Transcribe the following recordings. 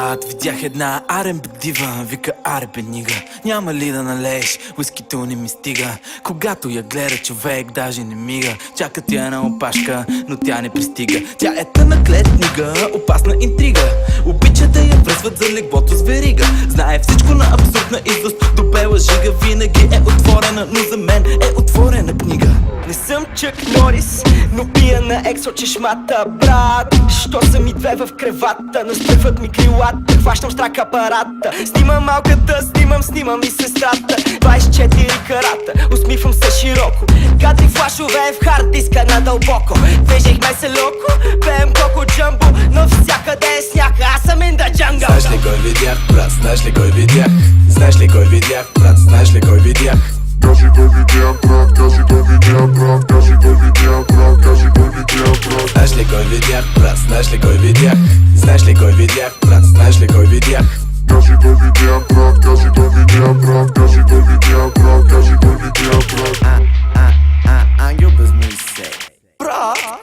брат, видях една R&B дива. Вика, аре бе нига, няма ли да налееш? Уискито не ми стига. Когато я гледа човек даже не мига. Чака тя на опашка, но тя не пристига. Тя е тъна клетнига, опасна интрига. Обича да я връзват за леглото с верига. Знае всичко на абсурдна изост, до бела жига. Винаги е отворена, но за мен е отворена книга. Не съм Чък Норис, но пия на ексо чешмата, брат. Що са ми две в кревата, настъпват ми крилата, хващам страк апарата. Снимам малката, снимам и сестрата. 24 карата, усмихвам се широко. Кадри флашове в хард диска надълбоко. Движихме се локо, пеем коко джамбо, но всякъде е сняг, аз съм in the jungle. Знаеш ли кой видях, брат, знаеш ли кой видях? Знаеш ли кой видях, брат, знаеш ли кой видях? Кажи кой видя, брат, кажи кой видя, брат, кажи кой видя, брат, кажи кой видя, брат. Знаеш ли кой видях, брат, знаеш ли кой видях? Знаеш ли кой видях, брат, знаеш ли кой видях? Кажи кой видя, брат, кажи кой видя, брат, кажи кой видя, брат, кажи кой видя, брат. Ангел без мисе.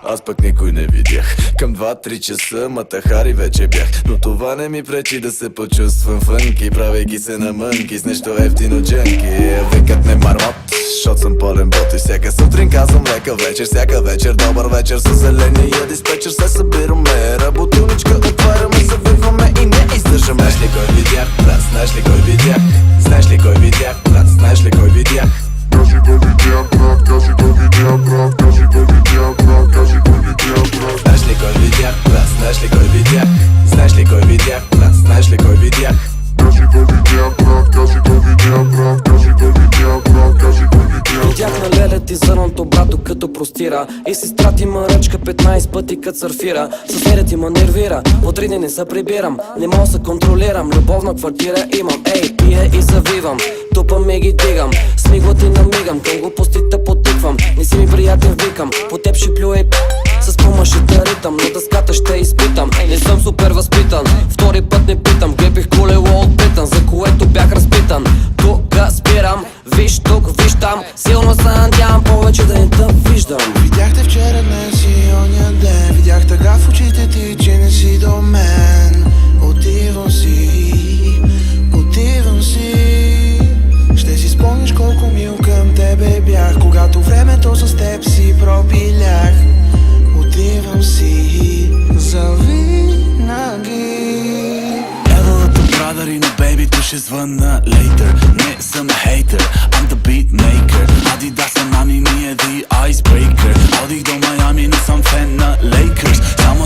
Аз пък никой не видях. Към 2-3 часа матахари вече бях. Но това не ми пречи да се почувствам фънки, правейки се на мънки с нещо ефтино джънки. Викат ме мармот, защото съм пълен бот. И всяка сутрин казвам лека вечер, всяка вечер добър вечер. С зеления диспетчер се събираме, работилничка отваряме, завиваме и не издържаме. Знаеш ли кой видях, брат, знаеш ли кой видях? Знаеш ли кой видях, брат, знаеш ли кой видях? Кажи кой видя, брат, кажи кой видя, брат, кажи кой видя, брат, кажи кой видя, брат. Знаеш ли кой видях, брат, знаеш ли кой видях? Знаеш ли кой видях, брат, знаеш ли кой видях? Кажи кой видя, брат, кажи кой видя, брат, кажи кой видя, брат, кажи кой видя. Видях на леля ти зърното, брато, като простира. И сестра ти ма ръчка 15 пъти кът сърфира. Съседът ти ма нервира, от 3 дни не се прибирам. Не мога се контролирам, любовна квартира имам. Ей, пия и завивам, тупам и ги дигам. Смигла ти намигам, към глупостите потиквам. Не си ми приятен, викам, по теб ще плюя и с помъшите ритъм, на дъската ще изпитам. Не съм супер възпитан, втори път не питам. Глепих колело от питан, за което бях разпитан. Тук спирам, виж тук, виж там. Силно се надявам повече да не те виждам. Видяхте вчера, днес и оня ден. Видях тъга в очите ти, че не си до мен. Отивам си, отивам си. Ще си спомниш колко мил към тебе бях, когато времето с теб си пропилях. Отивам си завинаги. Елата, брадари, но бейбито ще звънна later. Не съм хейтер, I'm the beat maker. Adidas, Nani, ние the icebreaker. Ходих до Майами, но съм фен на Lakers. Само